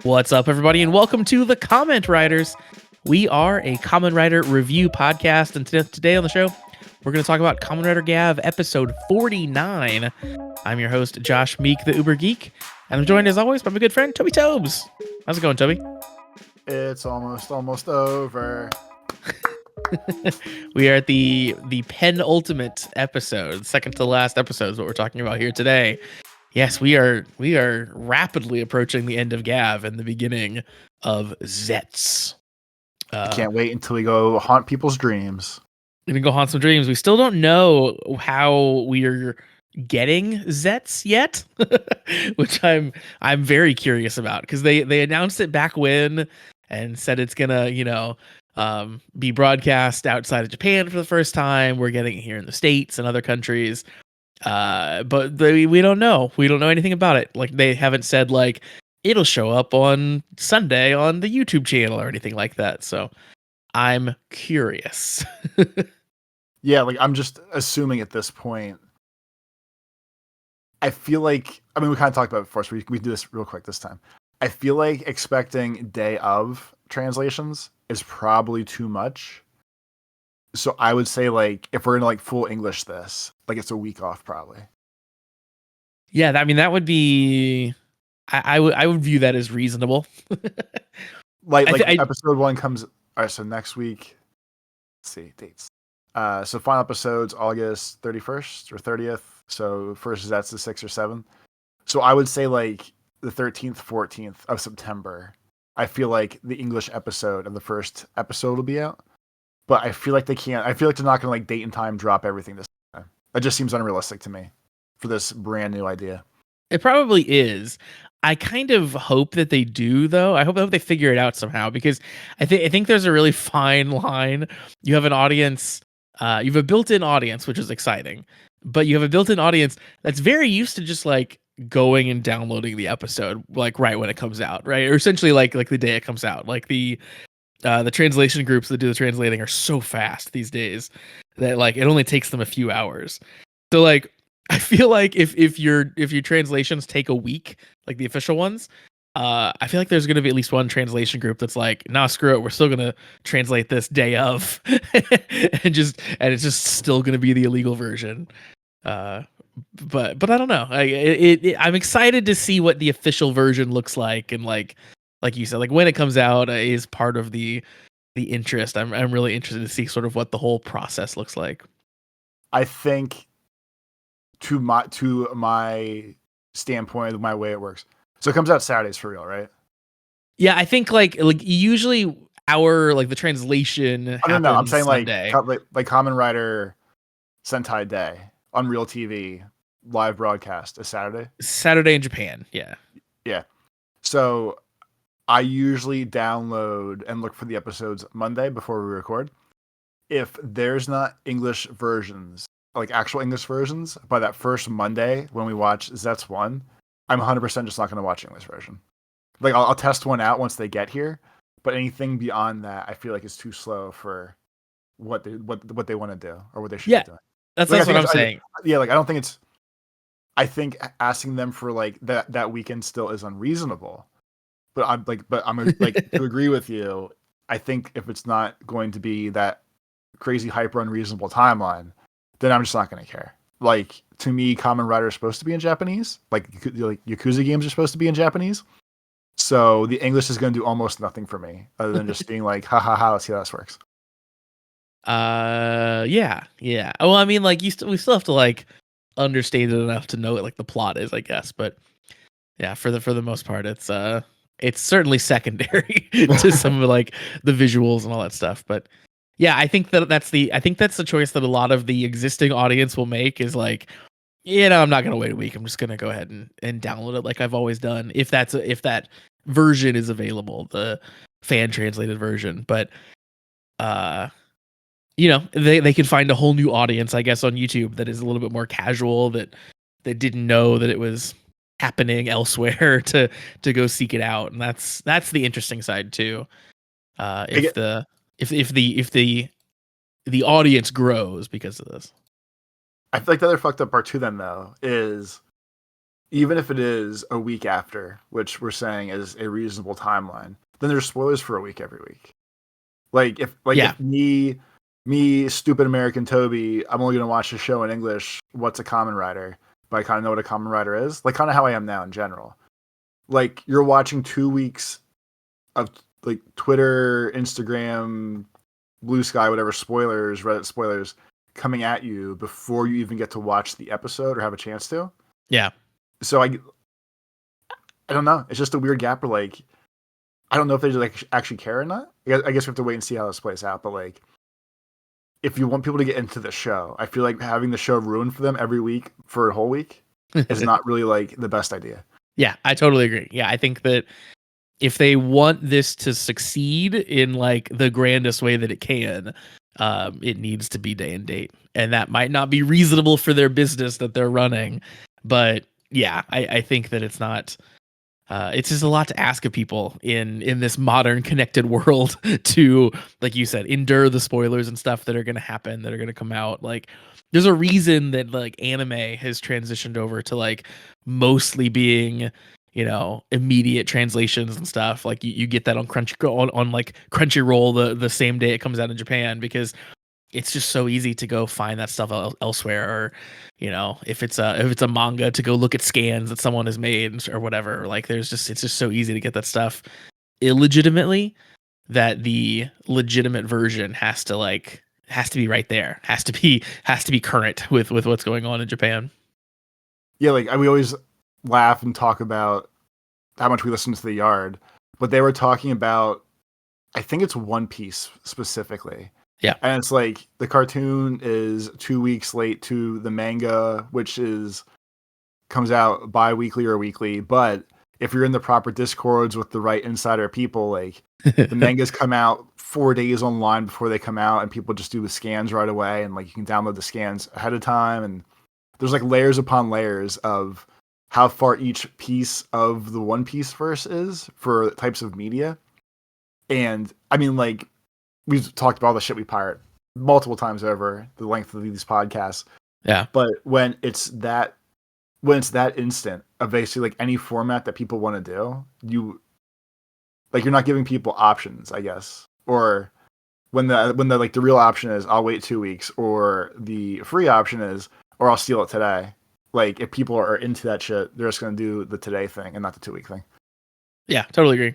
What's up, everybody, and welcome to the Comment Writers. We are a Kamen Rider review podcast, and today on the show, we're going to talk about Kamen Rider gavv episode 49. I'm your host, Josh Meek, the Uber Geek, and I'm joined as always by my good friend, Toby Tobes. How's it going, Toby? It's almost over. We are at the penultimate episode, second to last episode is what we're talking about here today. Yes, we are rapidly approaching the end of gavv and the beginning of Zets. I can't wait until we go haunt people's dreams. We're gonna go haunt some dreams. We still don't know how we are getting Zets yet, which I'm very curious about because they announced it back when and said it's gonna be broadcast outside of Japan for the first time. We're getting it here in the States and other countries. But we don't know. We don't know anything about it. Like, they haven't said like it'll show up on Sunday on the YouTube channel or anything like that. So I'm curious. Yeah, like I'm just assuming at this point. I feel like, I mean, we kind of talked about it before, so we do this real quick this time. I feel like expecting day of translations is probably too much. So I would say, like, if we're gonna like full English this, like it's a week off probably. Yeah, I mean that would be. I would view that as reasonable. like episode 1 comes. All right, so next week. Let's see dates. So final episode's August 31st or 30th. So first that's the 6th or 7th. So I would say like the 13th, 14th of September. I feel like the English episode of the first episode will be out. But I feel like they can't. I feel like they're not going to like date and time drop everything this time. That just seems unrealistic to me for this brand new idea. It probably is. I kind of hope that they do, though. I hope they figure it out somehow, because I think there's a really fine line. You have an audience. You have a built-in audience, which is exciting, but you have a built-in audience that's very used to just like going and downloading the episode like right when it comes out, right? Or essentially like the day it comes out. Like the translation groups that do the translating are so fast these days that like it only takes them a few hours. So like I feel like if your translations take a week, like the official ones, I feel like there's going to be at least one translation group that's like, nah, screw it, we're still going to translate this day of, and it's just still going to be the illegal version. But I don't know. I'm excited to see what the official version looks like, and like you said, like when it comes out is part of the interest. I'm really interested to see sort of what the whole process looks like. I think to my standpoint, my way it works. So it comes out Saturdays for real, right? Yeah, I think like usually our like the translation happens I'm saying Sunday. like Kamen Rider Sentai Day on Real TV live broadcast is Saturday in Japan. Yeah. So I usually download and look for the episodes Monday before we record. If there's not English versions, like actual English versions, by that first Monday when we watch Zets 1, I'm 100% just not going to watch English version. Like I'll test one out once they get here, but anything beyond that, I feel like is too slow for what they want to do or what they should be doing. That's what I'm saying. Like I don't think it's. I think asking them for like that weekend still is unreasonable. But I'm like to agree with you. I think if it's not going to be that crazy hyper unreasonable timeline, then I'm just not going to care. Like to me, Kamen Rider is supposed to be in Japanese. Like Yakuza games are supposed to be in Japanese. So the English is going to do almost nothing for me, other than just being like, ha ha ha, let's see how this works. Yeah. Well, I mean, like we still have to like understand it enough to know what like the plot is, I guess. But yeah, for the most part, it's certainly secondary to some of like the visuals and all that stuff. But yeah, I think that's the choice that a lot of the existing audience will make, is like, I'm not gonna wait a week. I'm just gonna go ahead and download it like I've always done, if that version is available, the fan translated version. But they could find a whole new audience, I guess, on YouTube that is a little bit more casual, that didn't know that it was happening elsewhere to go seek it out. And that's the interesting side too. If the audience grows because of this. I feel like the other fucked up part too then though is even if it is a week after, which we're saying is a reasonable timeline, then there's spoilers for a week every week. If me, stupid American Toby, I'm only gonna watch the show in English. What's a Kamen Rider? But I kind of know what a Kamen Rider is, like kind of how I am now in general. Like you're watching 2 weeks of like Twitter, Instagram, Blue Sky, whatever spoilers, Reddit spoilers coming at you before you even get to watch the episode or have a chance to. Yeah. So I don't know. It's just a weird gap where like I don't know if they like actually care or not. I guess we have to wait and see how this plays out. But like, if you want people to get into the show, I feel like having the show ruined for them every week for a whole week is not really like the best idea. Yeah, I totally agree. Yeah, I think that if they want this to succeed in like the grandest way that it can, it needs to be day and date, and that might not be reasonable for their business that they're running. But yeah, I think that it's not. It's just a lot to ask of people in this modern connected world to, like you said, endure the spoilers and stuff that are going to happen, that are going to come out. Like, there's a reason that like anime has transitioned over to like mostly being, immediate translations and stuff. Like you get that on on like Crunchyroll the same day it comes out in Japan, because it's just so easy to go find that stuff elsewhere, or if it's a manga, to go look at scans that someone has made or whatever. Like it's just so easy to get that stuff illegitimately, that the legitimate version has to be right there, has to be current with what's going on in Japan. Yeah, like we always laugh and talk about how much we listen to The Yard, but they were talking about, I think it's One Piece specifically. Yeah. And it's like the cartoon is 2 weeks late to the manga, which comes out bi-weekly or weekly. But if you're in the proper discords with the right insider people, like the mangas come out 4 days online before they come out, and people just do the scans right away. And like you can download the scans ahead of time. And there's like layers upon layers of how far each piece of the One Piece verse is for types of media. And I mean, like, we've talked about all the shit we pirate multiple times over the length of these podcasts. Yeah. But when it's that instant of basically like any format that people want to do, you're not giving people options, I guess. Or when the like the real option is I'll wait 2 weeks, or the free option is or I'll steal it today. Like if people are into that shit, they're just gonna do the today thing and not the 2 week thing. Yeah, totally agree.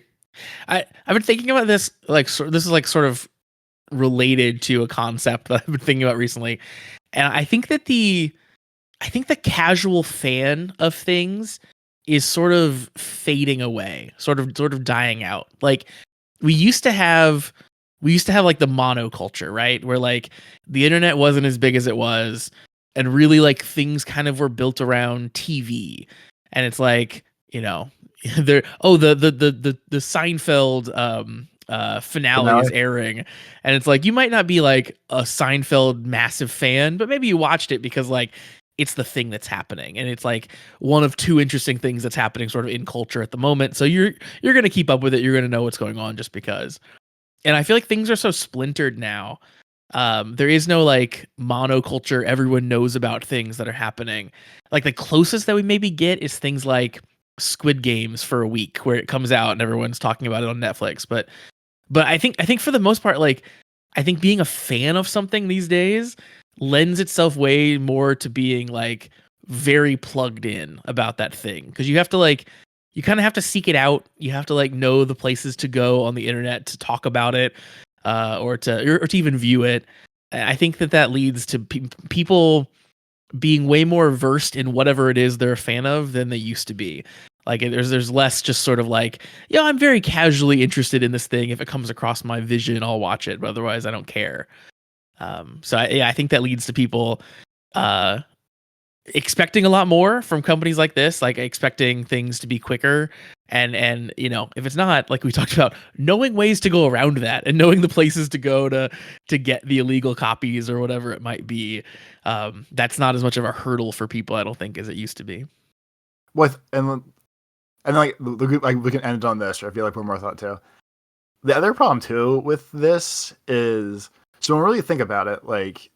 I've been thinking about this, this is like sort of related to a concept that I've been thinking about recently. And I think the casual fan of things is sort of fading away, sort of dying out. Like we used to have like the monoculture, right? Where like the internet wasn't as big as it was, and really like things kind of were built around TV. And it's like, the Seinfeld finale is airing, and it's like you might not be like a Seinfeld massive fan, but maybe you watched it because like it's the thing that's happening, and it's like one of two interesting things that's happening sort of in culture at the moment. So you're going to keep up with it, you're going to know what's going on just because. And I feel like things are so splintered now. There is no like monoculture, everyone knows about things that are happening. Like the closest that we maybe get is things like Squid Games for a week, where it comes out and everyone's talking about it on Netflix. But I think for the most part, like I think being a fan of something these days lends itself way more to being like very plugged in about that thing, because you have to like you kind of have to seek it out. You have to like know the places to go on the internet to talk about it, or to even view it. I think that leads to people being way more versed in whatever it is they're a fan of than they used to be. Like there's less just sort of like, I'm very casually interested in this thing. If it comes across my vision, I'll watch it, but otherwise I don't care. I think that leads to people expecting a lot more from companies like this, like expecting things to be quicker. And if it's not, like we talked about, knowing ways to go around that and knowing the places to go to get the illegal copies or whatever it might be, that's not as much of a hurdle for people, I don't think, as it used to be. And like we can end on this, or I feel like one more thought too. The other problem too with this is, so when we really think about it, like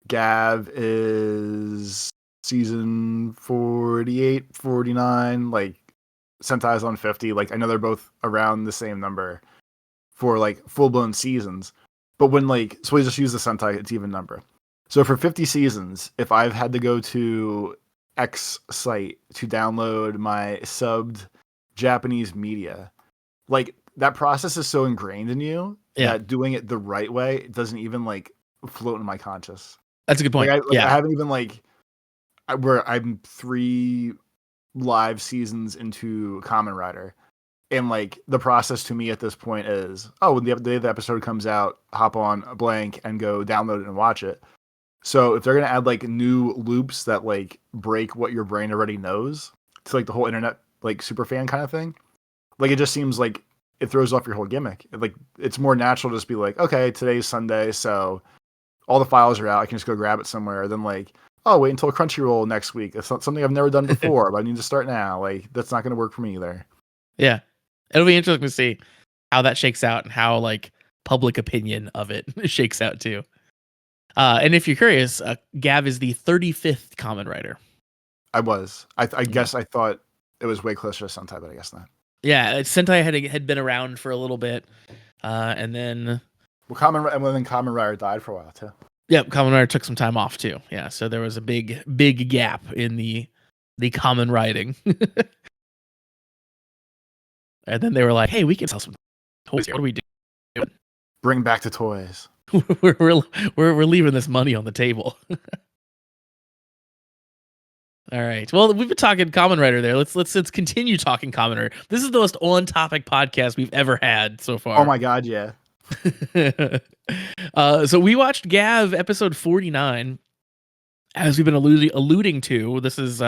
gavv is season 48, 49, like Sentai's on 50. Like I know they're both around the same number for like full blown seasons. But when like, so we just use the Sentai, it's even number. So for 50 seasons, if I've had to go to X site to download my subbed Japanese media, like that process is so ingrained in you that doing it the right way, it doesn't even like float in my conscious. That's a good point. I haven't even like where I'm 3 live seasons into Kamen Rider, and like the process to me at this point is, oh, when the day the episode comes out, hop on a blank and go download it and watch it. So if they're gonna add like new loops that like break what your brain already knows to like the whole internet like super fan kind of thing, like it just seems like it throws off your whole gimmick. Like it's more natural to just be like, okay, today's Sunday, so all the files are out. I can just go grab it somewhere. Then like, oh, wait until Crunchyroll next week. It's not something I've never done before, but I need to start now. Like that's not going to work for me either. Yeah, it'll be interesting to see how that shakes out and how like public opinion of it shakes out too. And if you're curious, gavv is the 35th Kamen Rider. I was. I guess I thought it was way closer to Sentai, but I guess not. Yeah, Sentai had been around for a little bit, and then Kamen Rider died for a while too. Yep, Kamen Rider took some time off too. Yeah, so there was a big gap in the Kamen Riding. And then they were like, "Hey, we can sell some toys here. What do we do? Bring back the toys. we're leaving this money on the table." All right. Well, we've been talking Kamen Rider there. Let's continue talking Kamen Rider. This is the most on-topic podcast we've ever had so far. Oh my god, yeah. So we watched gavv episode 49. As we've been alluding to, this is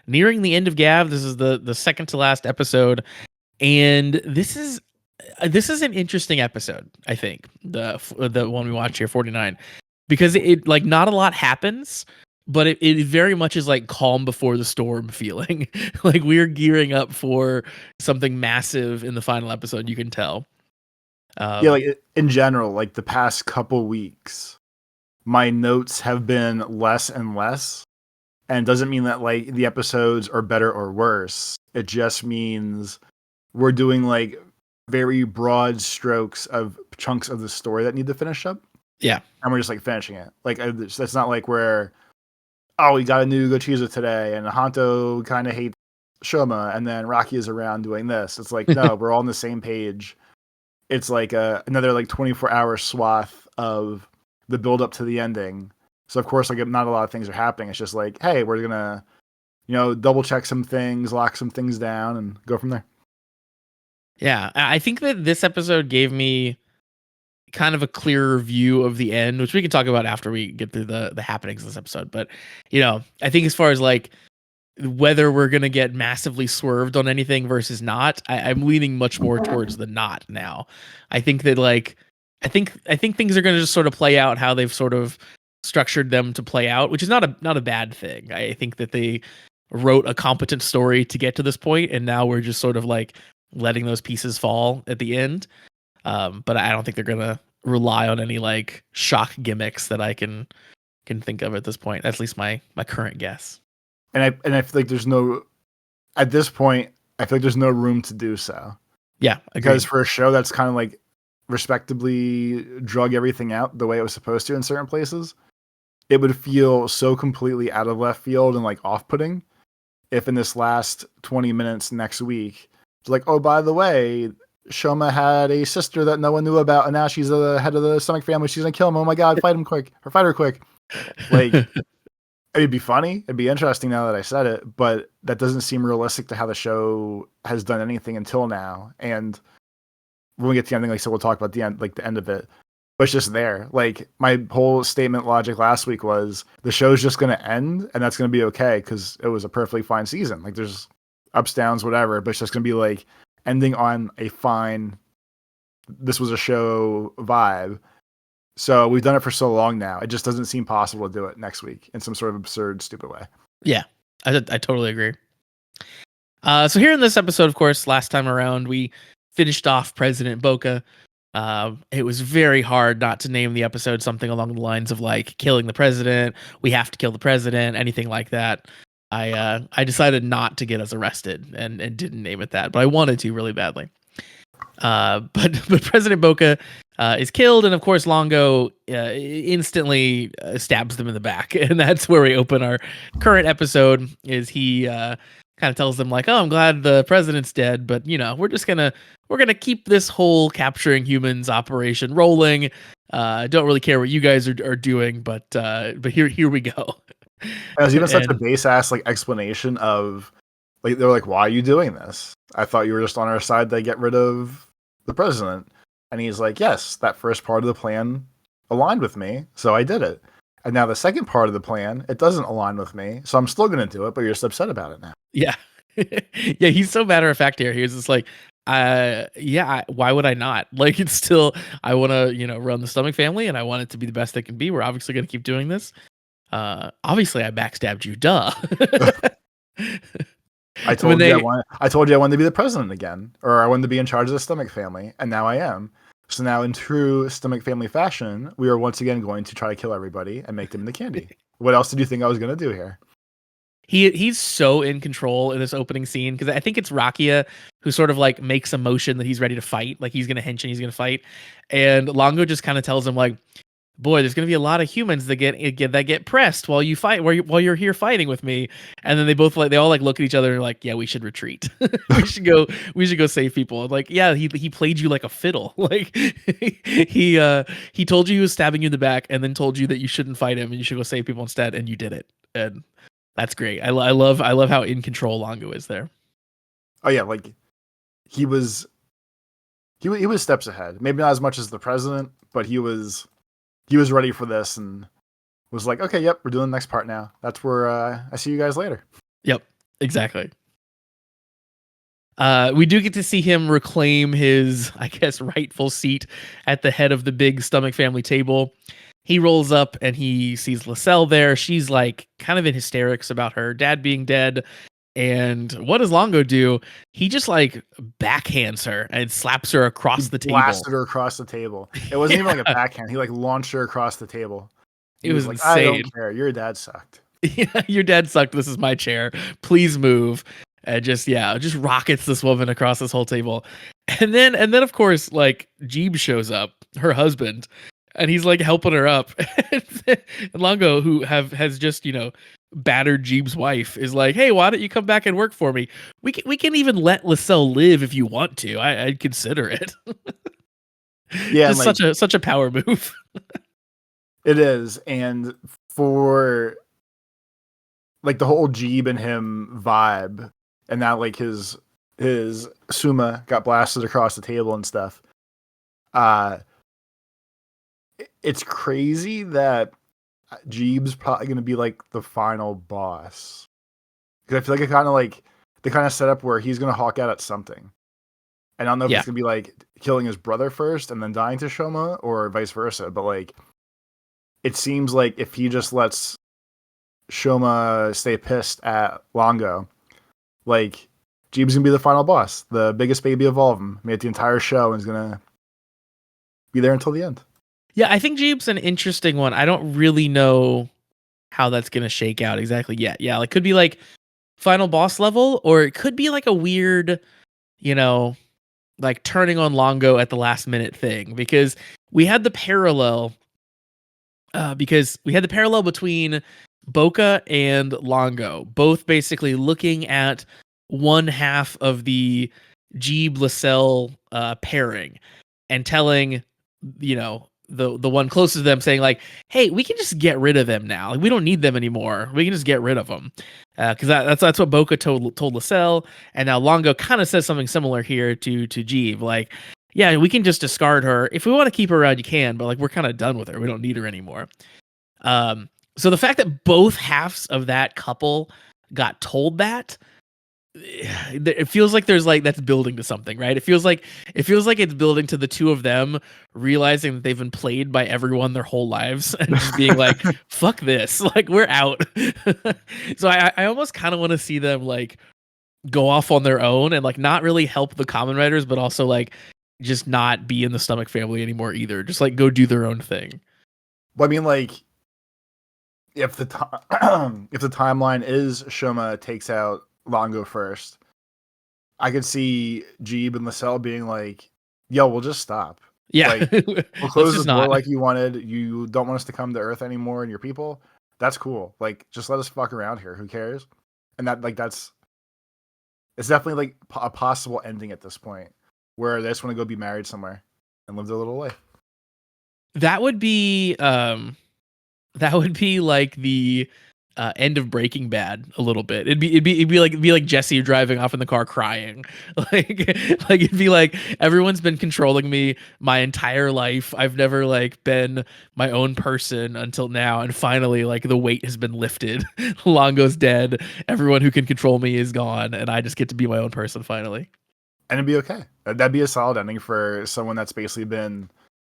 nearing the end of gavv. This is the second to last episode, and this is an interesting episode. I think the one we watched here, 49, because it like not a lot happens. But it very much is like calm before the storm feeling. Like we're gearing up for something massive in the final episode, you can tell. Yeah, like in general, like the past couple weeks, my notes have been less and less. And it doesn't mean that like the episodes are better or worse. It just means we're doing like very broad strokes of chunks of the story that need to finish up. Yeah. And we're just like finishing it. Like that's not like we're, oh, we got a new Gochiza today, and Hanto kind of hates Shoma, and then Rocky is around doing this. It's like, no, we're all on the same page. It's like another like 24-hour swath of the build up to the ending. So of course, like not a lot of things are happening. It's just like, hey, we're gonna, double check some things, lock some things down, and go from there. Yeah, I think that this episode gave me kind of a clearer view of the end, which we can talk about after we get through the happenings of this episode. But I think as far as like whether we're gonna get massively swerved on anything versus not, I'm leaning much more towards the not now. I think that like I think things are gonna just sort of play out how they've sort of structured them to play out, which is not a bad thing. I think that they wrote a competent story to get to this point, and now we're just sort of like letting those pieces fall at the end. But I don't think they're gonna rely on any like shock gimmicks that I can think of at this point. That's at least my current guess. And I feel like there's no, at this point, I feel like there's no room to do so. Yeah, because for a show that's kind of like respectably drug everything out the way it was supposed to in certain places, it would feel so completely out of left field and like off-putting if in this last 20 minutes next week, it's like, oh, by the way, Shoma had a sister that no one knew about, and now she's the head of the stomach family. She's gonna kill him. Oh my god, fight him quick, or fight her quick. Like, it'd be funny. It'd be interesting now that I said it, but that doesn't seem realistic to how the show has done anything until now. And when we get to the ending, like so, we'll talk about the end, like the end of it. But it's just there. Like my whole statement logic last week was the show's just gonna end, and that's gonna be okay because it was a perfectly fine season. Like there's ups, downs, whatever, but it's just gonna be like ending on a fine, this was a show vibe. So we've done it for so long now. It just doesn't seem possible to do it next week in some sort of absurd, stupid way. Yeah, I totally agree. So here in this episode, of course, last time around, we finished off President Boca. It was very hard not to name the episode something along the lines of like killing the president. We have to kill the president. Anything like that. I decided not to get us arrested and didn't name it that, but I wanted to really badly. But President Boca is killed, and of course Longo instantly stabs them in the back, and that's where we open our current episode. Is he kind of tells them like, "Oh, I'm glad the president's dead, but we're gonna keep this whole capturing humans operation rolling. Don't really care what you guys are doing, but here we go." It was even such a base ass like explanation of like they're like, "Why are you doing this? I thought you were just on our side to get rid of the president." And he's like, "Yes, that first part of the plan aligned with me, so I did it. And now the second part of the plan, it doesn't align with me, so I'm still going to do it, but you're just upset about it now." Yeah. Yeah, he's so matter of fact here. He's just like, why would I not? Like, it's still, I want to, run the Stomach family and I want it to be the best it can be. We're obviously going to keep doing this. Obviously I backstabbed you, duh. I told you I wanted to be the president again, or I wanted to be in charge of the Stomach family, and now I am. So now in true Stomach family fashion, we are once again going to try to kill everybody and make them into candy. What else did you think I was going to do here? He's so in control in this opening scene, because I think it's Rakia who sort of like makes a motion that he's ready to fight, like he's going to hench and he's going to fight, and Longo just kind of tells him like, "Boy, there's going to be a lot of humans that get pressed while you fight, while you're here fighting with me." And then they all like look at each other and are like, "Yeah, we should retreat. we should go save people." And like, yeah, he played you like a fiddle. Like he told you he was stabbing you in the back, and then told you that you shouldn't fight him and you should go save people instead, and you did it. And that's great. I love how in control Longo is there. Oh yeah, like he was steps ahead. Maybe not as much as the president, but he was ready for this and was like, "Okay, yep, we're doing the next part now. That's where I see you guys later." Yep, exactly. We do get to see him reclaim his, I guess, rightful seat at the head of the big Stomach family table. He rolls up and he sees Lascelles there. She's like kind of in hysterics about her dad being dead. And what does Longo do? He just like backhands her and slaps her across the table. Blasted her across the table. It wasn't even like a backhand. He like launched her across the table. It was like, insane. "I don't care. Your dad sucked." Yeah, your dad sucked. This is my chair. Please move. And just rockets this woman across this whole table. And then of course, like Jeeb shows up, her husband, and he's like helping her up. And Longo, who has just, battered Jeeb's wife, is like, "Hey, why don't you come back and work for me? We can even let Lascelles live if you want to. I'd consider it." Yeah, just like, such a power move. It is. And for like the whole Jeeb and him vibe, and now like his Suma got blasted across the table and stuff. It's crazy that Jeeb's probably going to be like the final boss, because I feel like they kind of set up where he's going to hawk out at something. And I don't know if it's going to be like killing his brother first and then dying to Shoma, or vice versa. But like, it seems like if he just lets Shoma stay pissed at Longo, like Jeeb's going to be the final boss, the biggest baby of all of them. Made the entire show and is going to be there until the end. Yeah, I think Jeeb's an interesting one. I don't really know how that's going to shake out exactly yet. Yeah, like could be like final boss level, or it could be like a weird, like turning on Longo at the last minute thing, because we had the parallel between Boca and Longo, both basically looking at one half of the Jeeb Lascelles pairing and telling, the one closest to them, saying like, "Hey, we can just get rid of them now. Like, we don't need them anymore. We can just get rid of them." Because that's what Boca told Lascelles, and now Longo kind of says something similar here to Jeeb. Like, "Yeah, we can just discard her. If we want to keep her around, you can, but like we're kind of done with her. We don't need her anymore." So the fact that both halves of that couple got told that, it feels like there's like that's building to something, right? It feels like it's building to the two of them realizing that they've been played by everyone their whole lives and just being like, "Fuck this, like we're out." So I almost kind of want to see them like go off on their own and like not really help the common writers, but also like just not be in the stomach family anymore either. Just like go do their own thing. Well, I mean, like, if the if the timeline is Shoma takes out Longo first, I could see Jeeb and Lascelles being like, "Yo, we'll just stop. Yeah, Like, we'll close the door like you wanted. You don't want us to come to Earth anymore and your people. That's cool. Like, just let us fuck around here. Who cares?" And that's it's definitely like a possible ending at this point, where they just want to go be married somewhere and live their little life. That would be like the end of Breaking Bad a little bit. It'd be like Jesse driving off in the car crying. Like it'd be like everyone's been controlling me my entire life. I've never like been my own person until now, and finally like the weight has been lifted. Longo's dead. Everyone who can control me is gone, and I just get to be my own person finally. And it'd be okay. That'd be a solid ending for someone that's basically been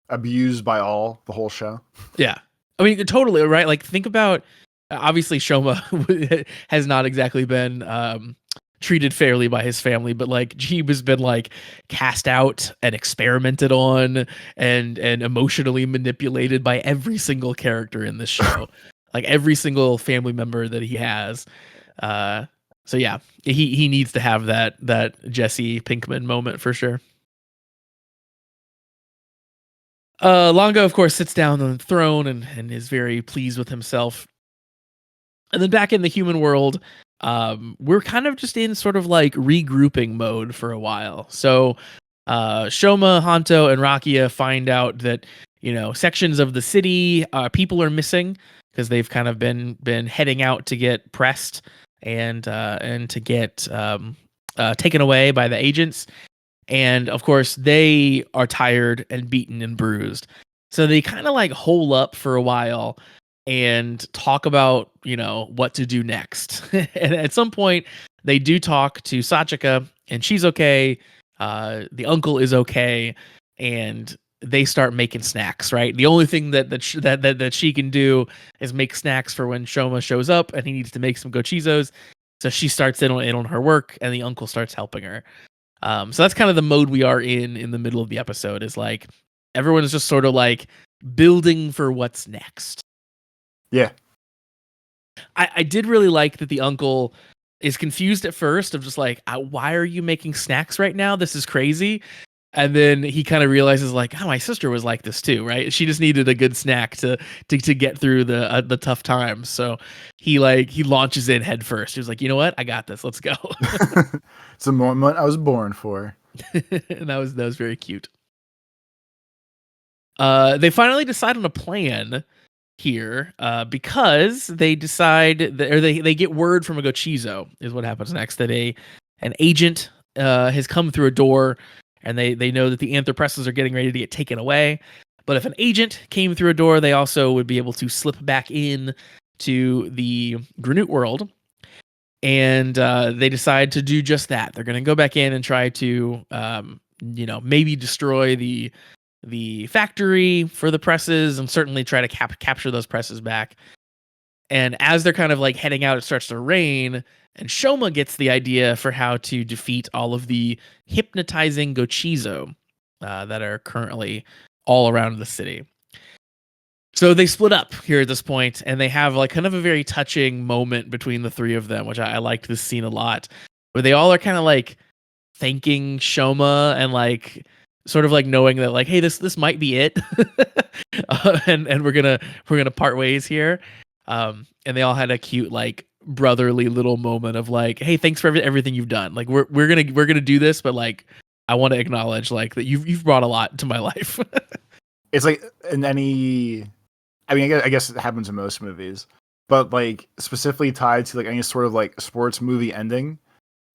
abused by the whole show. Yeah. I mean, totally, right? Like, think about, obviously, Shoma has not exactly been treated fairly by his family, but like Jeeb has been like cast out and experimented on and emotionally manipulated by every single character in this show, like every single family member that he has. So yeah, he needs to have that Jesse Pinkman moment for sure. Longo, of course, sits down on the throne and is very pleased with himself. And then back in the human world, we're kind of just in sort of like regrouping mode for a while. So Shoma, Hanto, and Rakia find out that, you know, sections of the city, people are missing because they've kind of been heading out to get pressed and to get taken away by the agents. And of course, they are tired and beaten and bruised. So they kind of like hole up for a while and talk about, you know, what to do next. And at some point, they do talk to Sachika, and she's okay. The uncle is okay, and they start making snacks. Right, the only thing that she can do is make snacks for when Shoma shows up, and he needs to make some gochizos. So she starts in on her work, and the uncle starts helping her. So that's kind of the mode we are in the middle of the episode, is like everyone is just sort of like building for what's next. Yeah. I did really like that the uncle is confused at first of just like, why are you making snacks right now? This is crazy. And then he kind of realizes like, oh, my sister was like this too, right? She just needed a good snack to get through the tough times. So he launches in head first. He was like, you know what? I got this. Let's go. It's the moment I was born for. And that was very cute. They finally decide on a plan here because they decide that, or they get word from a Gochizo is what happens next, that an agent has come through a door, and they know that the anthropresses are getting ready to get taken away. But if an agent came through a door, they also would be able to slip back in to the Granute world. And they decide to do just that. They're going to go back in and try to, maybe destroy the factory for the presses, and certainly try to capture those presses back. And as they're kind of like heading out, it starts to rain, and Shoma gets the idea for how to defeat all of the hypnotizing Gochizo that are currently all around the city. So they split up here at this point, and they have like kind of a very touching moment between the three of them, which I liked this scene a lot, where they all are kind of like thanking Shoma and like sort of like knowing that like, hey, this might be it, and we're gonna part ways here. And they all had a cute like brotherly little moment of like, hey, thanks for everything you've done. Like we're gonna do this, but like I want to acknowledge like that you've brought a lot to my life. It's like in any, I mean, I guess it happens in most movies, but like specifically tied to like any sort of like sports movie ending,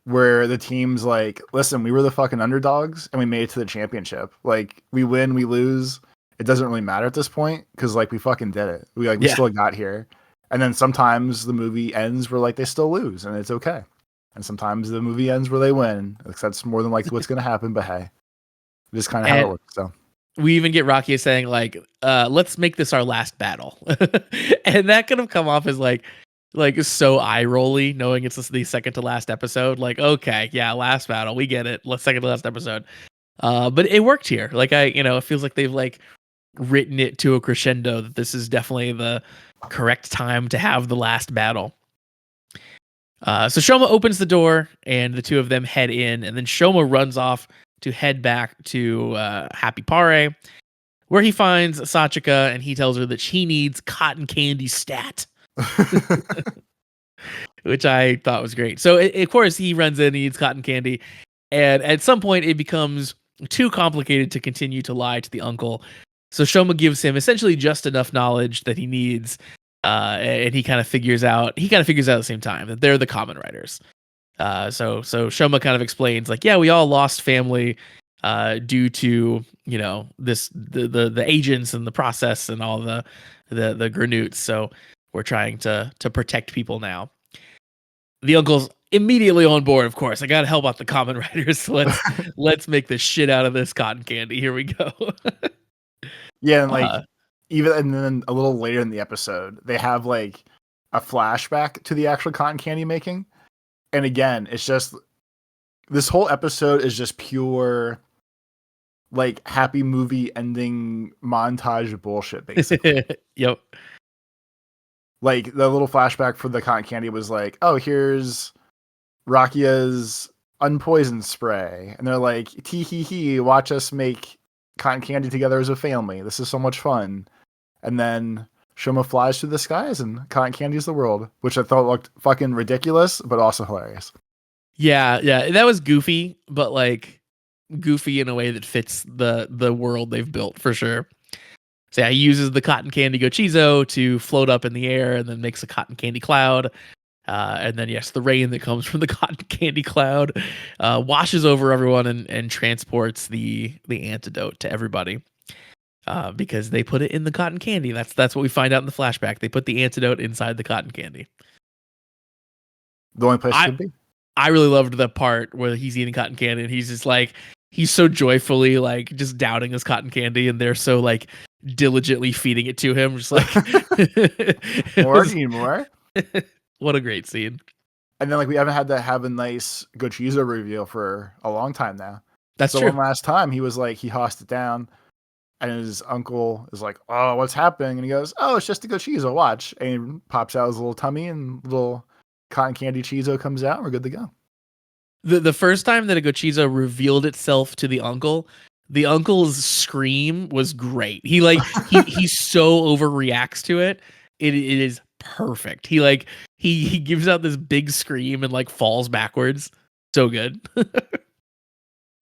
where the team's like, listen, we were the fucking underdogs and we made it to the championship. Like we win, we lose, it doesn't really matter at this point because like we fucking did it. We still got here. And then sometimes the movie ends where like they still lose and it's okay. And sometimes the movie ends where they win. That's more than likely what's going to happen. But hey, just kind of how it works. So we even get Rakia saying like, let's make this our last battle. And that could have come off as like so eye rolly, knowing it's the second to last episode. Like, okay, yeah, last battle, we get it. Let's second to last episode. But it worked here. Like it feels like they've like written it to a crescendo that this is definitely the correct time to have the last battle. So Shoma opens the door and the two of them head in, and then Shoma runs off to head back to Happy Pare, where he finds Sachika and he tells her that she needs cotton candy stat, which I thought was great. So of course he runs in, he needs cotton candy, and at some point it becomes too complicated to continue to lie to the uncle. So Shoma gives him essentially just enough knowledge that he needs, and he kind of figures out at the same time that they're the common writers. So Shoma kind of explains like, yeah, we all lost family due to the agents and the process and all the granoots. So we're trying to protect people now. The uncle's immediately on board. Of course, I got to help out the common writers. So let's make the shit out of this cotton candy. Here we go. Yeah, and and then a little later in the episode, they have like a flashback to the actual cotton candy making. And again, it's just this whole episode is just pure like happy movie ending montage bullshit, basically. Yep. Like the little flashback for the cotton candy was like, oh, here's Rakia's unpoisoned spray. And they're like, tee hee hee, watch us make cotton candy together as a family. This is so much fun. And then Shoma flies through the skies and cotton candy's the world, which I thought looked fucking ridiculous, but also hilarious. Yeah, that was goofy, but like goofy in a way that fits the world they've built for sure. So yeah, he uses the cotton candy gochizo to float up in the air and then makes a cotton candy cloud. And then yes, the rain that comes from the cotton candy cloud washes over everyone and transports the antidote to everybody. Because they put it in the cotton candy. That's what we find out in the flashback. They put the antidote inside the cotton candy. The only place it could be. I really loved the part where he's eating cotton candy and he's just like, he's so joyfully like just doubting his cotton candy, and they're so like diligently feeding it to him, just like more. What a great scene. And then like we haven't had to have a nice gochizo reveal for a long time now. That's true. One last time he was like, he hossed it down. And his uncle is like, oh, what's happening? And he goes, oh, it's just a gochizo, watch. And he pops out his little tummy and little cotton candy chizo comes out. And we're good to go. The first time that a gochizo revealed itself to the uncle's scream was great. He like he so overreacts to it. It is perfect. He gives out this big scream and like falls backwards. So good.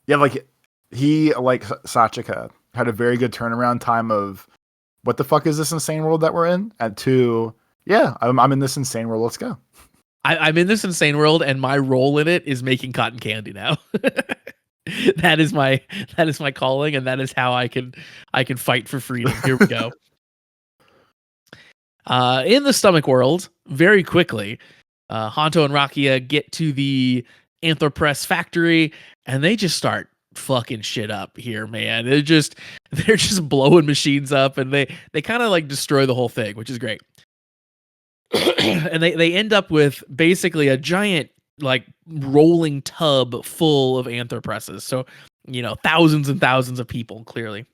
Yeah, like he like Sachika had a very good turnaround time of what the fuck is this insane world that we're in? And to, yeah, I'm in this insane world. Let's go. I'm in this insane world, and my role in it is making cotton candy now. That is my calling, and that is how I can fight for freedom. Here we go. In the stomach world, very quickly, Hanto and Rakia get to the Anthropress factory, and they just start fucking shit up here, man. They're just blowing machines up, and they kind of like destroy the whole thing, which is great. And they end up with basically a giant like rolling tub full of Anthropresses. So, thousands and thousands of people, clearly.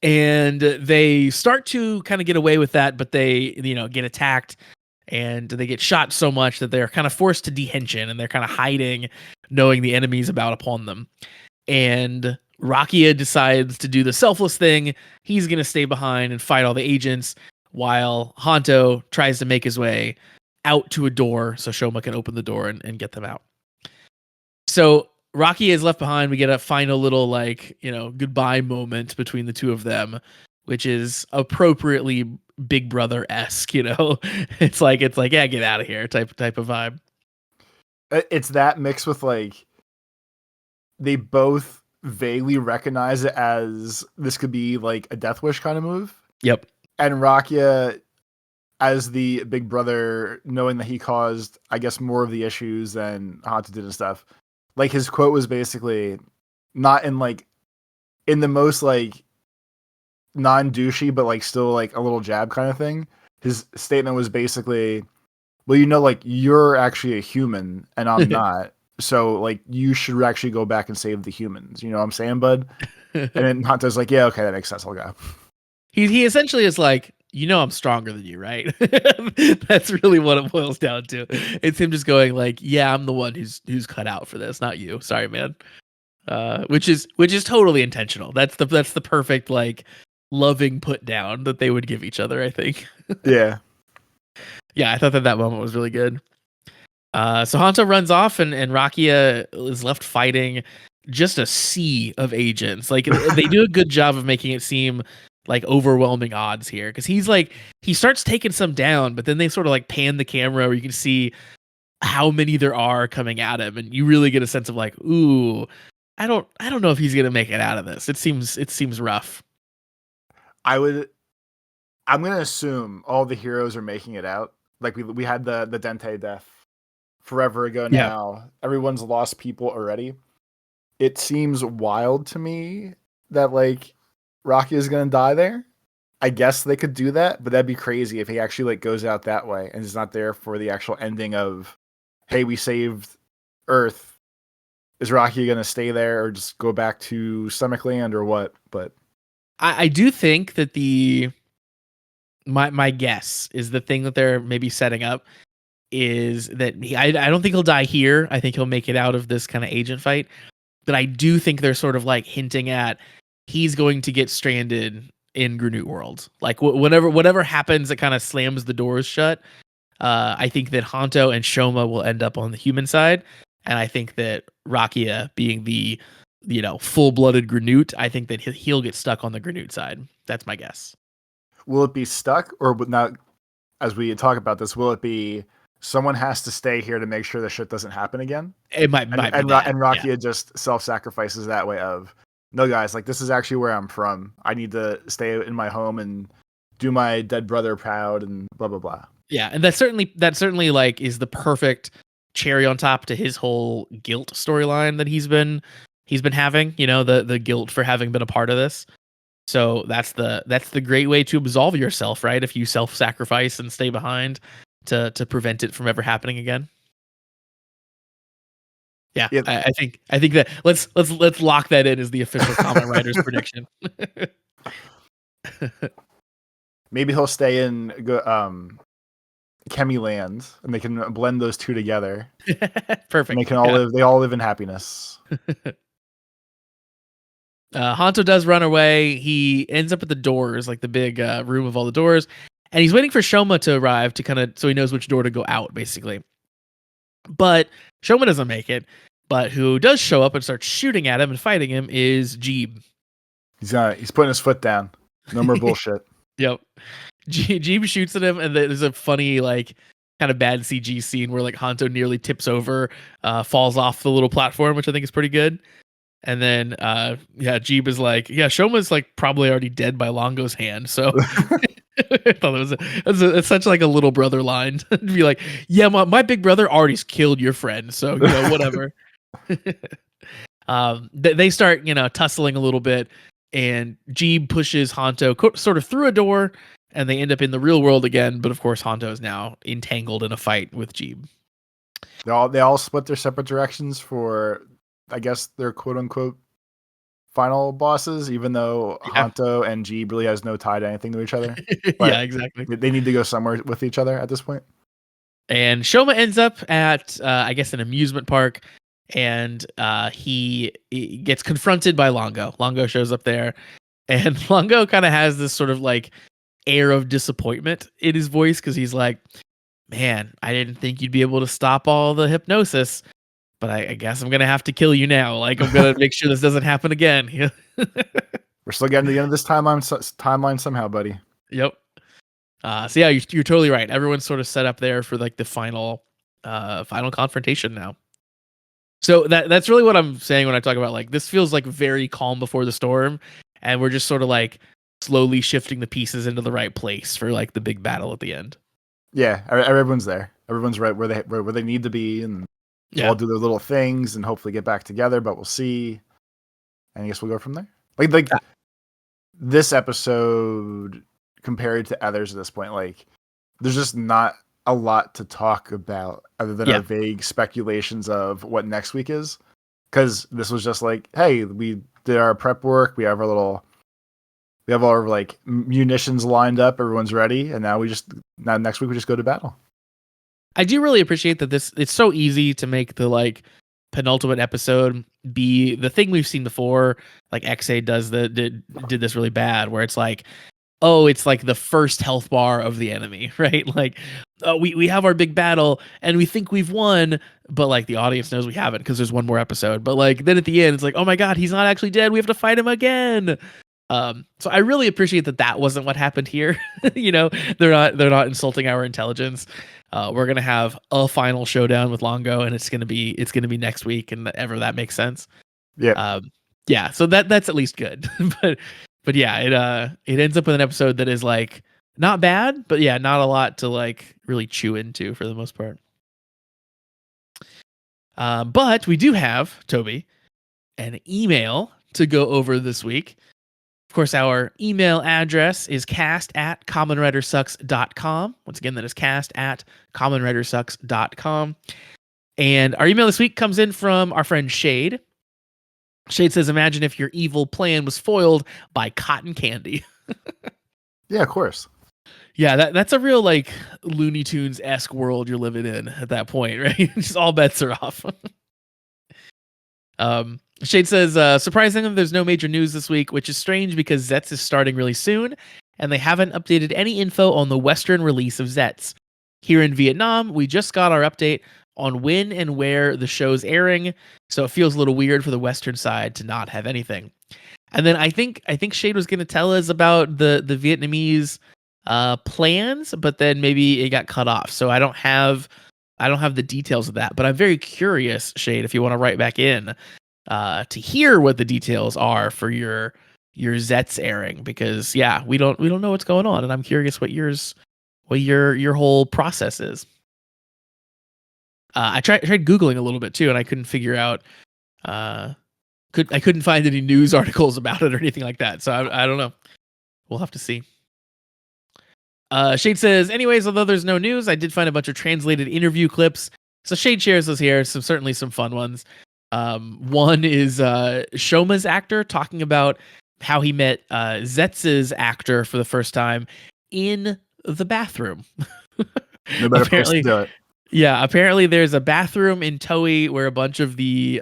And they start to kind of get away with that, but they, get attacked and they get shot so much that they're kind of forced to dehension, and they're kind of hiding, knowing the enemy's about upon them. And Rakia decides to do the selfless thing. He's going to stay behind and fight all the agents, while Hanto tries to make his way out to a door so Shoma can open the door and get them out. So Rakia is left behind. We get a final little goodbye moment between the two of them, which is appropriately Big Brother-esque, It's like, yeah, get out of here type of vibe. It's that mixed with like they both vaguely recognize it as this could be like a death wish kind of move. Yep. And Rakia, as the big brother, knowing that he caused, I guess, more of the issues than Hanto did and stuff. Like his quote was basically not in the most like non-douchey, but like still like a little jab kind of thing. His statement was basically, well, like you're actually a human and I'm not. So like you should actually go back and save the humans. You know what I'm saying, bud? And then Hanto's like, yeah, okay, that makes sense. I'll go. He essentially is like, I'm stronger than you, right? That's really what it boils down to. It's him just going like, yeah, I'm the one who's cut out for this, not you. Sorry, man. Which is totally intentional. That's the perfect like loving put down that they would give each other, I think. Yeah. Yeah, I thought that moment was really good. So Hanto runs off, and Rakia is left fighting just a sea of agents. Like they do a good job of making it seem like overwhelming odds here, because he starts taking some down, but then they sort of like pan the camera where you can see how many there are coming at him, and you really get a sense of like, ooh, I don't know if he's gonna make it out of this. It seems rough. I'm gonna assume all the heroes are making it out. Like we had the Dente death forever ago Yeah. now. Everyone's lost people already. It seems wild to me that like Rocky is gonna die there. I guess they could do that, but that'd be crazy if he actually like goes out that way and is not there for the actual ending of, hey, we saved Earth. Is Rocky gonna stay there or just go back to Stomach Land or what? But I do think that my guess is the thing that they're maybe setting up is that I don't think he'll die here. I think he'll make it out of this kind of agent fight. But I do think they're sort of like hinting at he's going to get stranded in Granute World. Like whatever happens that kind of slams the doors shut. I think that Hanto and Shoma will end up on the human side, and I think that Rakia, being the full-blooded Granute, I think that he'll get stuck on the Granute side. That's my guess. will it be stuck or not? As we talk about this, will it be someone has to stay here to make sure the shit doesn't happen again? It might be that. And Rakia just self-sacrifices that way of, no guys, like this is actually where I'm from. I need to stay in my home and do my dead brother proud and blah blah blah. Yeah, and that certainly like is the perfect cherry on top to his whole guilt storyline that he's been having, the guilt for having been a part of this. So that's the great way to absolve yourself, right? If you self-sacrifice and stay behind to prevent it from ever happening again. Yeah, Yep. I think that let's lock that in as the official Kamen Rider's prediction. Maybe he'll stay in Kemi Land, and they can blend those two together. Perfect. And they can all live. They all live in happiness. Hanto does run away. He ends up at the doors, like the big room of all the doors, and he's waiting for Shoma to arrive so he knows which door to go out, basically. But Shoma doesn't make it. But who does show up and starts shooting at him and fighting him is Jeeb. He's putting his foot down. No more bullshit. Yep. Jeeb shoots at him, and there's a funny, like, kind of bad CG scene where, like, Hanto nearly tips over, falls off the little platform, which I think is pretty good. And then, Jeeb is like, yeah, Shoma's, like, probably already dead by Longo's hand, so... I thought it's such like a little brother line to be like, yeah, my big brother already killed your friend, so, whatever. They start, tussling a little bit, and Jeeb pushes Hanto sort of through a door, and they end up in the real world again. But of course, Hanto is now entangled in a fight with Jeeb. They all split their separate directions for, I guess, their quote unquote final bosses, even though Hanto and Jeeb really has no tie to anything to each other. Yeah, exactly. They need to go somewhere with each other at this point. And Shoma ends up at, I guess, an amusement park, and he gets confronted by Longo. Longo shows up there, and Longo kind of has this sort of like air of disappointment in his voice, because he's like, man, I didn't think you'd be able to stop all the hypnosis, but I guess I'm going to have to kill you now. Like, I'm going to make sure this doesn't happen again. We're still getting to the end of this timeline somehow, buddy. Yep. So yeah, you're totally right. Everyone's sort of set up there for like the final confrontation now. So that's really what I'm saying when I talk about like this feels like very calm before the storm, and we're just sort of like slowly shifting the pieces into the right place for like the big battle at the end. Yeah, everyone's there. Everyone's right where they need to be, and they'll all do their little things and hopefully get back together. But we'll see. And I guess we'll go from there. Like this episode compared to others at this point, like there's just not a lot to talk about other than Yeah. our vague speculations of what next week is. Because this was just like, hey, we did our prep work. We have our like munitions lined up. Everyone's ready, and now next week we just go to battle. I do really appreciate that it's so easy to make the like penultimate episode be the thing we've seen before. Like XA did this really bad, where it's like, oh, it's like the first health bar of the enemy, right? Like, we have our big battle and we think we've won, but like the audience knows we haven't because there's one more episode. But like then at the end, it's like, oh my god, he's not actually dead. We have to fight him again. So I really appreciate that wasn't what happened here. You know, they're not insulting our intelligence. We're gonna have a final showdown with Longo, and it's gonna be next week, and ever that makes sense. Yeah. Yeah. So that's at least good. but yeah, it ends up with an episode that is like not bad, but yeah, not a lot to like really chew into for the most part. But we do have, Toby, an email to go over this week. Of course, our email address is cast@commonwritersucks.com. Once again, that is cast@commonwritersucks.com. And our email this week comes in from our friend Shade. Shade says, imagine if your evil plan was foiled by cotton candy. Yeah, of course. Yeah, that's a real like Looney Tunes-esque world you're living in at that point, right? Just all bets are off. Shade says, surprisingly, there's no major news this week, which is strange because Zets is starting really soon, and they haven't updated any info on the Western release of Zets. Here in Vietnam, we just got our update on when and where the show's airing, so it feels a little weird for the Western side to not have anything. And then I think Shade was going to tell us about the Vietnamese plans, but then maybe it got cut off. So I don't have the details of that, but I'm very curious, Shade, if you want to write back in to hear what the details are for your Zets airing, because yeah, we don't know what's going on, and I'm curious what your whole process is. I tried Googling a little bit too, and I couldn't figure out I couldn't find any news articles about it or anything like that. So I don't know. We'll have to see. Shade says, anyways, although there's no news, I did find a bunch of translated interview clips. So Shade shares those here. Certainly some fun ones. One is Shoma's actor talking about how he met Zetz's actor for the first time in the bathroom. No better place to do it. Yeah, apparently there's a bathroom in Toei where a bunch of the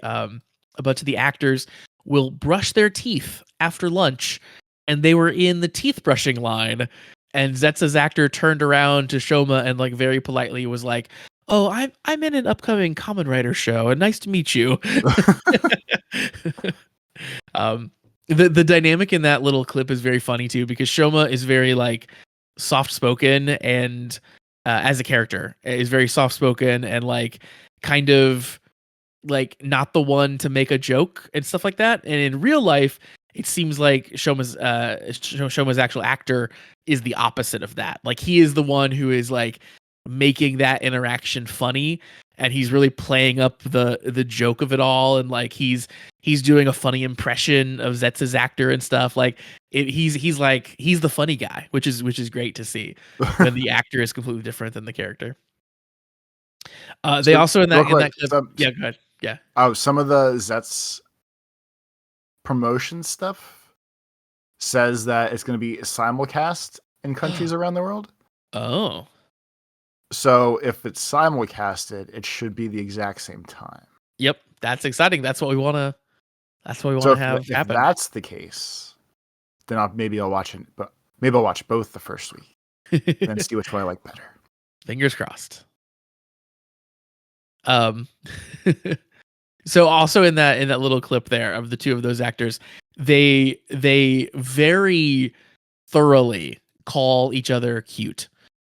actors will brush their teeth after lunch, and they were in the teeth brushing line. And Zetsa's actor turned around to Shoma and like very politely was like, "Oh, I'm in an upcoming Kamen Rider show, and nice to meet you." The dynamic in that little clip is very funny too, because Shoma is very like soft spoken, and as a character is very soft spoken and like kind of like not the one to make a joke and stuff like that. And in real life, it seems like Shoma's actual actor is the opposite of that. Like he is the one who is like making that interaction funny, and he's really playing up the joke of it all, and like he's doing a funny impression of Zetsa's actor and stuff. Like he's the funny guy, which is great to see when the actor is completely different than the character. They also in that clip, yeah, go ahead. Yeah. Oh, some of the Zets promotion stuff says that it's going to be simulcast in countries around the world. Oh. So if it's simulcasted, it should be the exact same time. Yep, that's exciting. That's what we want to have happen. If that's the case, then I'll watch it, but maybe I'll watch both the first week and see which one I like better. Fingers crossed. So also in that little clip there of the two of those actors, they very thoroughly call each other cute.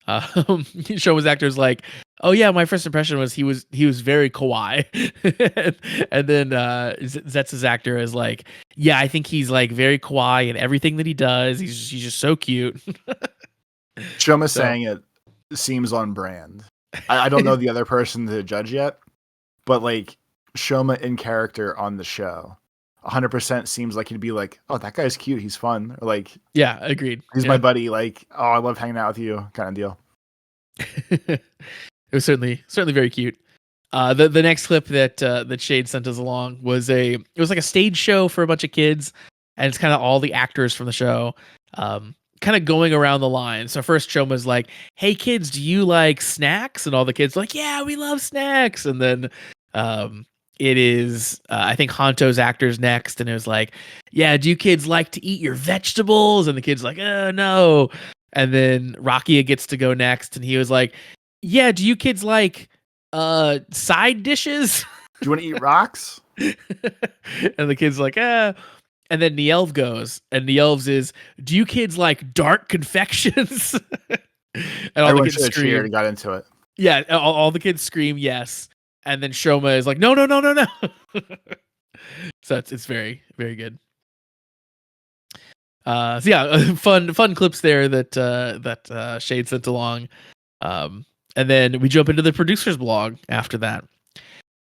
Shoma's actor's like, oh yeah, my first impression was he was very kawaii. And then Zetsa's actor is like, yeah, I think he's like very kawaii in everything that he does. He's just so cute. Shoma saying it seems on brand. I don't know the other person to judge yet, but like Shoma in character on the show 100% seems like he'd be like, oh, that guy's cute, he's fun, or like, yeah, agreed, he's my buddy, like, oh, I love hanging out with you kind of deal. It was certainly very cute. The next clip that Shade sent us along was it was like a stage show for a bunch of kids, and it's kind of all the actors from the show, kind of going around the line. So first, Shoma's like, "Hey kids, do you like snacks?" And all the kids are like, "Yeah, we love snacks." And then it is I think Hanto's actors next, and it was like, "Yeah, do you kids like to eat your vegetables?" And the kids like, no." And then Rakia gets to go next, and he was like, "Yeah, do you kids like side dishes?" Do you want to eat rocks? And the kid's like, And then Nielv goes, and Nielv's is, "Do you kids like dark confections?" And all Everyone the kids scream. and got into it. Yeah, all the kids scream yes. And then Shoma is like, "No, no, no, no, no." So it's very, very good. So yeah, fun clips there that Shade sent along. And then we jump into the producer's blog after that.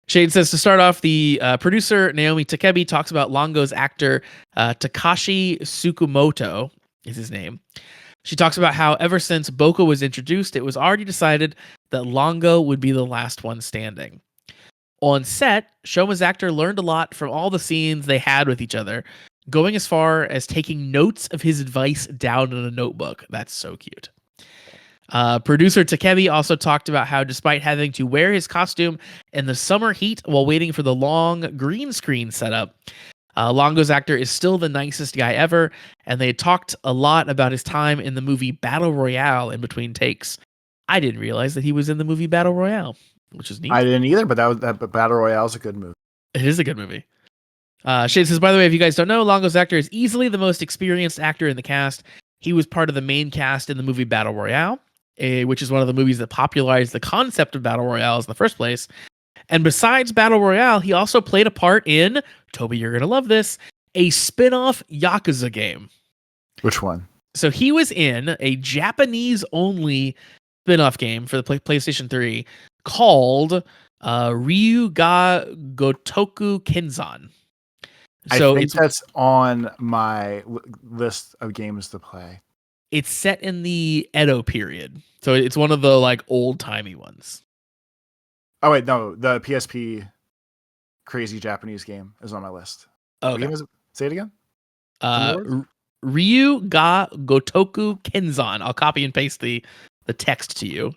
Shade says, to start off, the producer, Naomi Takebi, talks about Longo's actor, Takashi Tsukumoto is his name. She talks about how ever since Boko was introduced, it was already decided that Longo would be the last one standing. On set, Shoma's actor learned a lot from all the scenes they had with each other, going as far as taking notes of his advice down in a notebook. That's so cute. Producer Takebi also talked about how despite having to wear his costume in the summer heat while waiting for the long green screen setup, Longo's actor is still the nicest guy ever, and they talked a lot about his time in the movie Battle Royale in between takes. I didn't realize that he was in the movie Battle Royale, which is neat. I didn't either, but but Battle Royale is a good movie. It is a good movie. Shade says, by the way, if you guys don't know, Longo's actor is easily the most experienced actor in the cast. He was part of the main cast in the movie Battle Royale, which is one of the movies that popularized the concept of Battle Royales in the first place. And besides Battle Royale, he also played a part in, Toby, you're going to love this, a spin-off Yakuza game. Which one? So he was in a Japanese-only spin-off game for the PlayStation 3 called Ryu ga Gotoku Kenzan. So I think that's on my list of games to play. It's set in the Edo period. So it's one of the like old-timey ones. Oh wait, no, the PSP crazy Japanese game is on my list. Oh, okay. Say it again. Ryu ga Gotoku Kenzan. I'll copy and paste the text to you.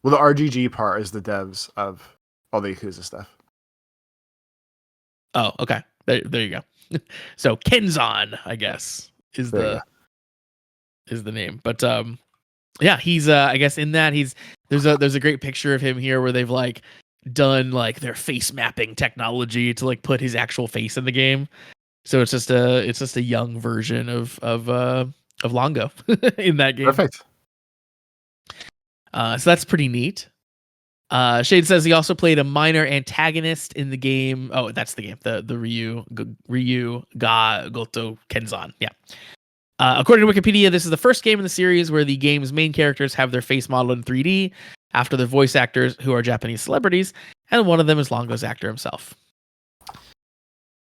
Well, the RGG part is the devs of all the Yakuza stuff. Oh, okay. There you go. So Kenzan, I guess, is the name. But yeah, he's I guess in that there's a great picture of him here where they've like done like their face mapping technology to like put his actual face in the game. So it's just a young version of Longo in that game. Perfect. So that's pretty neat. Shade says he also played a minor antagonist in the game. Oh, that's the game. The Ryu ga Goto Kenzan. Yeah. According to Wikipedia, this is the first game in the series where the game's main characters have their face modeled in 3D after their voice actors who are Japanese celebrities, and one of them is Longo's actor himself.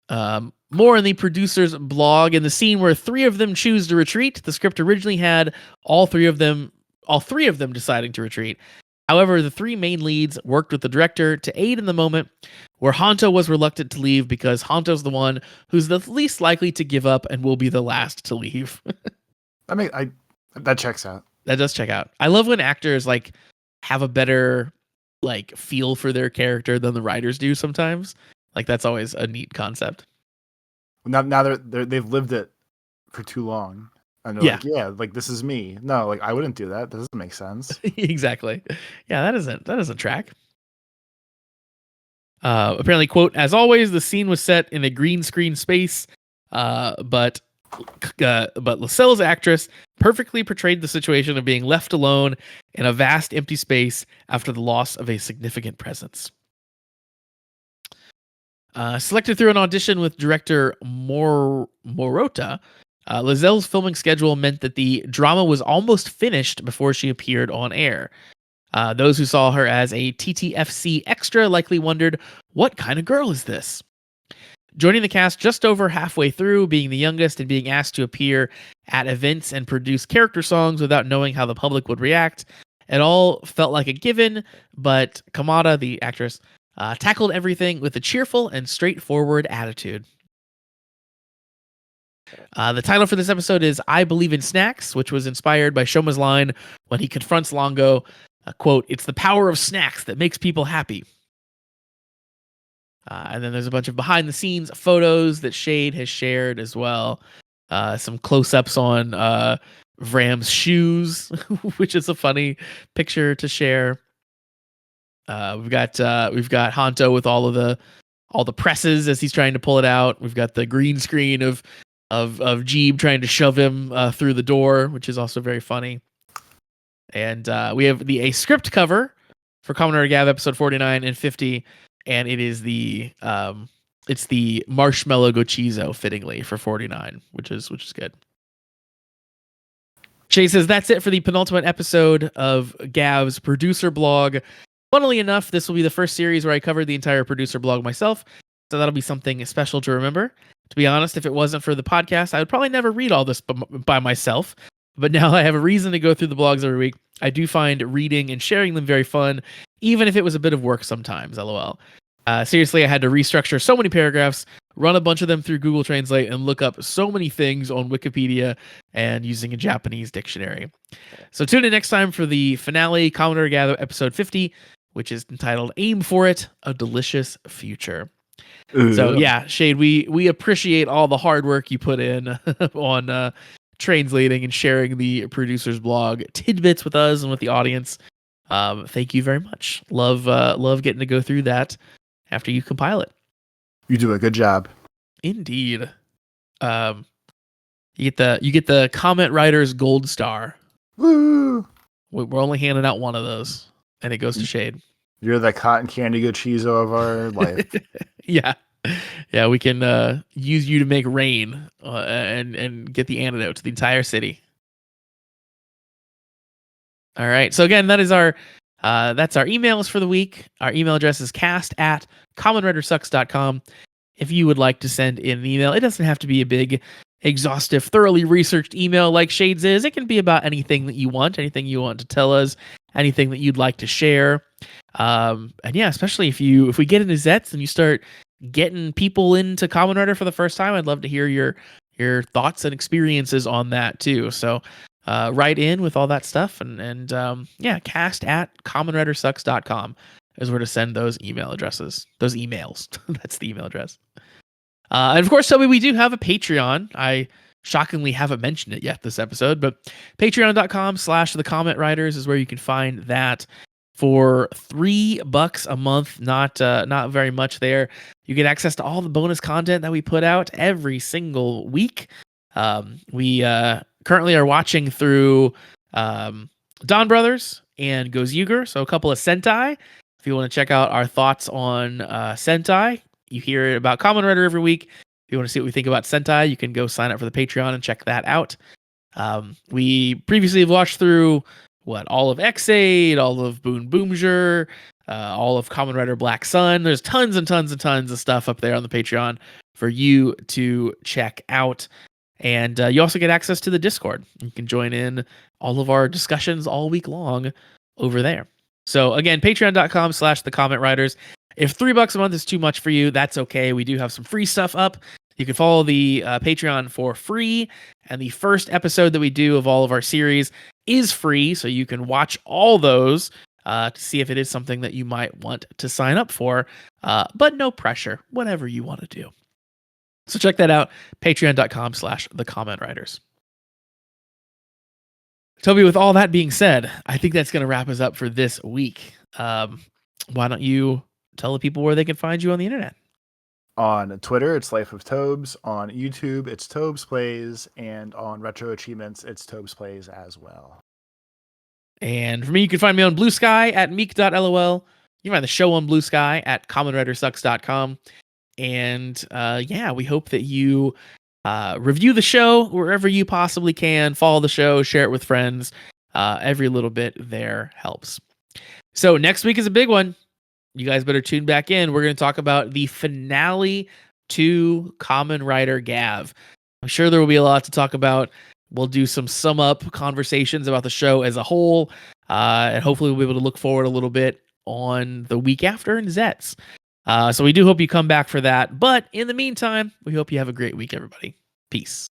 More in the producer's blog. In the scene where three of them choose to retreat, the script originally had all three of them deciding to retreat. However, the three main leads worked with the director to aid in the moment where Hanto was reluctant to leave because Hanto's the one who's the least likely to give up and will be the last to leave. That checks out. That does check out. I love when actors like have a better like feel for their character than the writers do sometimes. Like that's always a neat concept. Now they've lived it for too long. And they're like, this is me. No, like I wouldn't do that. That doesn't make sense. Exactly. Yeah, that doesn't track. Apparently, quote, as always, the scene was set in a green screen space, but Lascelles' actress perfectly portrayed the situation of being left alone in a vast empty space after the loss of a significant presence. Selected through an audition with director Morota, Lascelles' filming schedule meant that the drama was almost finished before she appeared on air. Those who saw her as a TTFC extra likely wondered, what kind of girl is this? Joining the cast just over halfway through, being the youngest and being asked to appear at events and produce character songs without knowing how the public would react, It all felt like a given, but Kamada, the actress, tackled everything with a cheerful and straightforward attitude. The title for this episode is I Believe in Snacks, which was inspired by Shoma's line when he confronts Longo, quote, "It's the power of snacks that makes people happy." And then there's a bunch of behind the scenes photos that Shade has shared as well. Some close-ups on Vram's shoes, which is a funny picture to share. We've got Hanto with all the presses as he's trying to pull it out. We've got the green screen of Jeeb trying to shove him through the door, which is also very funny. And we have a script cover for Kamen Rider Gavv episode 49 and 50, and it is the marshmallow gochizo fittingly for 49, which is good. Shay says that's it for the penultimate episode of Gav's producer blog. Funnily enough, this will be the first series where I covered the entire producer blog myself, so that'll be something special to remember. To be honest, if it wasn't for the podcast, I would probably never read all this by myself. But now I have a reason to go through the blogs every week. I do find reading and sharing them very fun, even if it was a bit of work sometimes, lol. Seriously, I had to restructure so many paragraphs, run a bunch of them through Google Translate, and look up so many things on Wikipedia and using a Japanese dictionary. So tune in next time for the finale, Kamen Rider Gavv episode 50, which is entitled Aim for It, A Delicious Future. So yeah, Shade, we appreciate all the hard work you put in on translating and sharing the producer's blog tidbits with us and with the audience. Thank you very much. Love getting to go through that after you compile it. You do a good job. Indeed. You get the comment writer's gold star. Woo! We're only handing out one of those, and it goes to Shade. You're the cotton candy gochizo of our life. Yeah. We can use you to make rain and get the antidote to the entire city. All right. So again, that's our emails for the week. Our email address is cast@kamenridersucks.com. If you would like to send in an email, it doesn't have to be a big, exhaustive, thoroughly researched email like Shades is. It can be about anything that you want, anything you want to tell us, anything that you'd like to share. And yeah, especially if we get into Zets and you start getting people into Kamen Rider for the first time, I'd love to hear your thoughts and experiences on that too. So write in with all that stuff and cast@kamenridersucks.com is where to send those email addresses, those emails. That's the email address. And of course, Toby, we do have a Patreon. I shockingly haven't mentioned it yet this episode, but patreon.com/thecommentwriters is where you can find that for $3 a month. Not very much there. You get access to all the bonus content that we put out every single week. We currently are watching through Dawn Brothers and Goes Yuger, so a couple of Sentai. If you want to check out our thoughts on Sentai, you hear about Kamen Rider every week. If you want to see what we think about Sentai, you can go sign up for the Patreon and check that out. We previously have watched through all of X8, all of Boon Boomjer, all of Kamen Rider Black Sun. There's tons and tons and tons of stuff up there on the Patreon for you to check out. And you also get access to the Discord. You can join in all of our discussions all week long over there. So again, patreon.com/thecommentwriters. If $3 a month is too much for you, that's okay. We do have some free stuff up. You can follow the Patreon for free. And the first episode that we do of all of our series is free. So you can watch all those to see if it is something that you might want to sign up for. But no pressure, whatever you want to do. So check that out, patreon.com/thecommentwriters. Toby, with all that being said, I think that's going to wrap us up for this week. Why don't you tell the people where they can find you on the internet? On Twitter, it's Life of Tobes. On YouTube, it's Tobes Plays. And on Retro Achievements, it's Tobes Plays as well. And for me, you can find me on Blue Sky at meek.lol. You can find the show on Blue Sky at kamenridersucks.com. And we hope that you review the show wherever you possibly can. Follow the show, share it with friends. Every little bit there helps. So next week is a big one. You guys better tune back in. We're going to talk about the finale to Kamen Rider Gavv. I'm sure there will be a lot to talk about. We'll do some sum up conversations about the show as a whole. And hopefully we'll be able to look forward a little bit on the week after in Zets. So we do hope you come back for that. But in the meantime, we hope you have a great week, everybody. Peace.